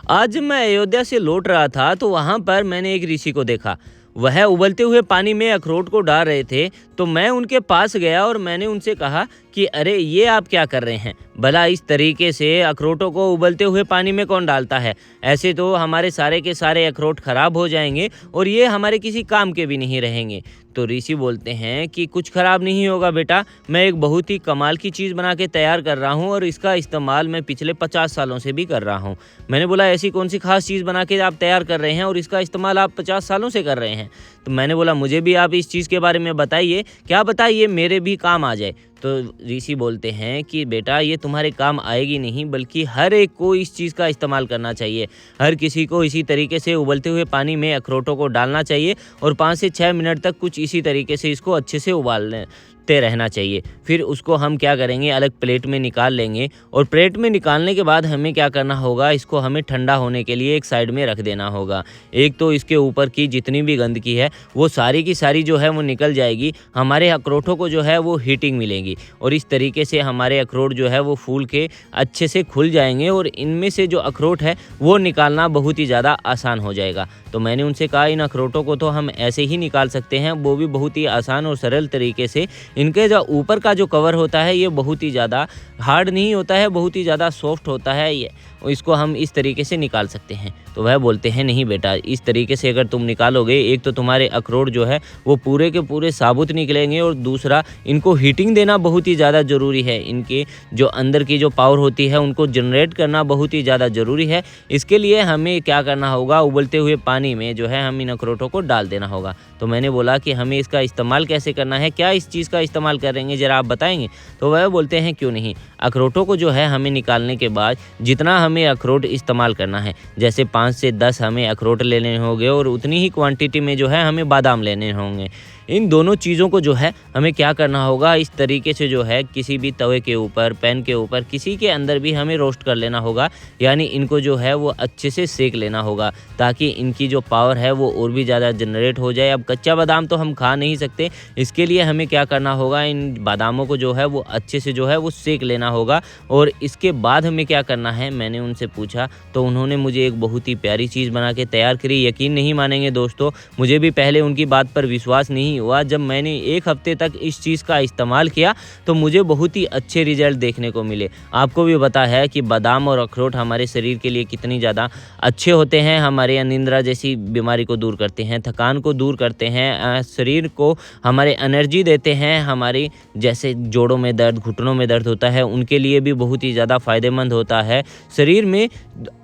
आज जब मैं अयोध्या से लौट रहा था तो वहाँ पर मैंने एक ऋषि को देखा। वह उबलते हुए पानी में अखरोट को डाल रहे थे। तो मैं उनके पास गया और मैंने उनसे कहा कि अरे ये आप क्या कर रहे हैं? भला इस तरीके से अखरोटों को उबलते हुए पानी में कौन डालता है? ऐसे तो हमारे सारे के सारे अखरोट खराब हो जाएंगे और ये हमारे किसी काम के भी नहीं रहेंगे। तो ऋषि बोलते हैं कि कुछ खराब नहीं होगा बेटा, मैं एक बहुत ही कमाल की चीज़ बना के तैयार कर रहा हूँ और इसका इस्तेमाल मैं पिछले 50 सालों से भी कर रहा हूँ। मैंने बोला ऐसी कौन सी खास चीज़ बना के आप तैयार कर रहे हैं और इसका इस्तेमाल आप 50 सालों से कर रहे हैं? तो मैंने बोला मुझे भी आप इस चीज़ के बारे में बताइए, क्या बताइए मेरे भी काम आ जाए। तो ऋषि बोलते हैं कि बेटा ये तुम्हारे काम आएगी नहीं, बल्कि हर एक को इस चीज़ का इस्तेमाल करना चाहिए। हर किसी को इसी तरीके से उबलते हुए पानी में अखरोटों को डालना चाहिए और 5 से 6 मिनट तक कुछ इसी तरीके से इसको अच्छे से उबालते रहना चाहिए। फिर उसको हम क्या करेंगे, अलग प्लेट में निकाल लेंगे और प्लेट में निकालने के बाद हमें क्या करना होगा, इसको हमें ठंडा होने के लिए एक साइड में रख देना होगा। एक तो इसके ऊपर की जितनी भी गंदगी है वो सारी की सारी जो है वो निकल जाएगी। हमारे अखरोटों को जो है वो हीटिंग मिलेगी और इस तरीके से हमारे अखरोट जो है वो फूल के अच्छे से खुल जाएंगे और इनमें से जो अखरोट है वो निकालना बहुत ही ज़्यादा आसान हो जाएगा। तो मैंने उनसे कहा इन अखरोटों को तो हम ऐसे ही निकाल सकते हैं, वो भी बहुत ही आसान और सरल तरीके से। इनके जो ऊपर का जो कवर होता है ये बहुत ही ज़्यादा हार्ड नहीं होता है, बहुत ही ज़्यादा सॉफ्ट होता है ये, इसको हम इस तरीके से निकाल सकते हैं। तो वह बोलते हैं नहीं बेटा, इस तरीके से अगर तुम निकालोगे, एक तो तुम्हारे अखरोट जो है वो पूरे के पूरे साबुत निकलेंगे और दूसरा इनको हीटिंग देना बहुत ही ज़्यादा ज़रूरी है। इनके जो अंदर की जो पावर होती है उनको जनरेट करना बहुत ही ज़्यादा ज़रूरी है। इसके लिए हमें क्या करना होगा, उबलते हुए पानी में जो है हम इन अखरोटों को डाल देना होगा। तो मैंने बोला कि हमें इसका इस्तेमाल कैसे करना है, क्या इस चीज़ का इस्तेमाल करेंगे ज़रा आप बताएंगे? तो वह बोलते हैं क्यों नहीं, अखरोटों को जो है हमें निकालने के बाद जितना हमें अखरोट इस्तेमाल करना है, जैसे 5 से 10 हमें अखरोट लेने होंगे और उतनी ही क्वांटिटी में जो है हमें बादाम लेने होंगे। इन दोनों चीज़ों को जो है हमें क्या करना होगा, इस तरीके से जो है किसी भी तवे के ऊपर, पैन के ऊपर, किसी के अंदर भी हमें रोस्ट कर लेना होगा। यानी इनको जो है वो अच्छे से सेक लेना होगा ताकि इनकी जो पावर है वो और भी ज़्यादा जनरेट हो जाए। अब कच्चा बादाम तो हम खा नहीं सकते, इसके लिए हमें क्या करना होगा, इन बादामों को जो है वो अच्छे से जो है वो सेक लेना होगा। और इसके बाद हमें क्या करना है, मैंने उनसे पूछा तो उन्होंने मुझे एक बहुत ही प्यारी चीज़ बना के तैयार करी। यकीन नहीं मानेंगे दोस्तों, मुझे भी पहले उनकी बात पर विश्वास नहीं हुआ। जब मैंने 1 हफ्ते तक इस चीज़ का इस्तेमाल किया तो मुझे बहुत ही अच्छे रिजल्ट देखने को मिले। आपको भी पता है कि बादाम और अखरोट हमारे शरीर के लिए कितनी ज़्यादा अच्छे होते हैं। हमारे अनिद्रा जैसी बीमारी को दूर करते हैं, थकान को दूर करते हैं, शरीर को हमारे एनर्जी देते हैं। हमारी जैसे जोड़ों में दर्द, घुटनों में दर्द होता है उनके लिए भी बहुत ही ज़्यादा फ़ायदेमंद होता है। शरीर में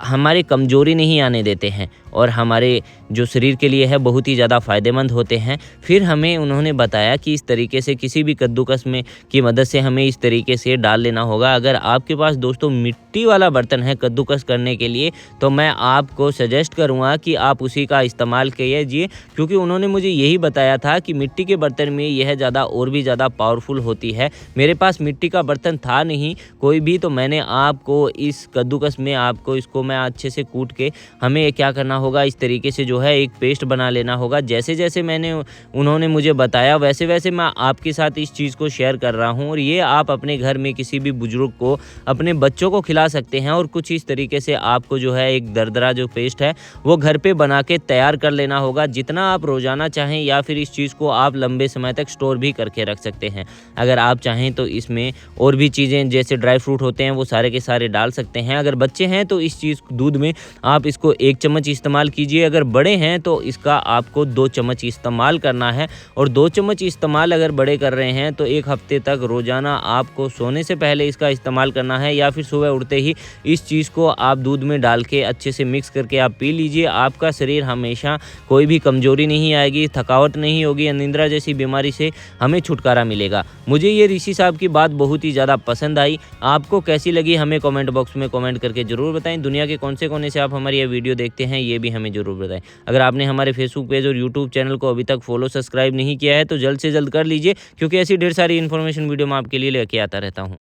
हमारे कमज़ोरी नहीं आने देते हैं और हमारे जो शरीर के लिए है बहुत ही ज़्यादा फ़ायदेमंद होते हैं। फिर हमें उन्होंने बताया कि इस तरीके से किसी भी कद्दूकस में की मदद से हमें इस तरीके से डाल लेना होगा। अगर आपके पास दोस्तों मिट्टी वाला बर्तन है कद्दूकस करने के लिए तो मैं आपको सजेस्ट करूँगा कि आप उसी का इस्तेमाल कीजिए, क्योंकि उन्होंने मुझे यही बताया था कि मिट्टी के बर्तन में यह ज़्यादा और भी ज़्यादा पावरफुल होती है। मेरे पास मिट्टी का बर्तन था नहीं कोई भी, तो मैंने आपको इस कद्दूकस में आपको इसको मैं अच्छे से कूट के हमें क्या करना होगा, इस तरीके से जो है एक पेस्ट बना लेना होगा। जैसे जैसे मैंने उन्होंने मुझे बताया वैसे वैसे मैं आपके साथ इस चीज़ को शेयर कर रहा हूँ और ये आप अपने घर में किसी भी बुजुर्ग को, अपने बच्चों को खिला सकते हैं। और कुछ इस तरीके से आपको जो है एक दरदरा जो पेस्ट है वो घर पे बना के तैयार कर लेना होगा, जितना आप रोज़ाना चाहें, या फिर इस चीज़ को आप लंबे समय तक स्टोर भी करके रख सकते हैं। अगर आप चाहें तो इसमें और भी चीज़ें जैसे ड्राई फ्रूट होते हैं वो सारे के सारे डाल सकते हैं। अगर बच्चे हैं तो इस चीज़ दूध में आप इसको 1 चम्मच इस्तेमाल कीजिए, अगर बड़े हैं तो इसका आपको 2 चम्मच इस्तेमाल करना है। और 2 चम्मच इस्तेमाल अगर बड़े कर रहे हैं तो 1 हफ्ते तक रोज़ाना आपको सोने से पहले इसका इस्तेमाल करना है, या फिर सुबह उठते ही इस चीज़ को आप दूध में डाल के अच्छे से मिक्स करके आप पी लीजिए। आपका शरीर हमेशा कोई भी कमज़ोरी नहीं आएगी, थकावट नहीं होगी, अनिद्रा जैसी बीमारी से हमें छुटकारा मिलेगा। मुझे ये ऋषि साहब की बात बहुत ही ज़्यादा पसंद आई। आपको कैसी लगी हमें कमेंट बॉक्स में कमेंट करके ज़रूर बताएं। दुनिया के कौन से कोने से आप हमारी ये वीडियो देखते हैं ये भी हमें ज़रूर बताएं। अगर आपने हमारे फेसबुक पेज और यूट्यूब चैनल को अभी तक फॉलो सब्सक्राइब नहीं किया है तो जल्द से जल्द कर लीजिए, क्योंकि ऐसी ढेर सारी इन्फॉर्मेशन वीडियो मैं आपके लिए लेके आता रहता हूँ।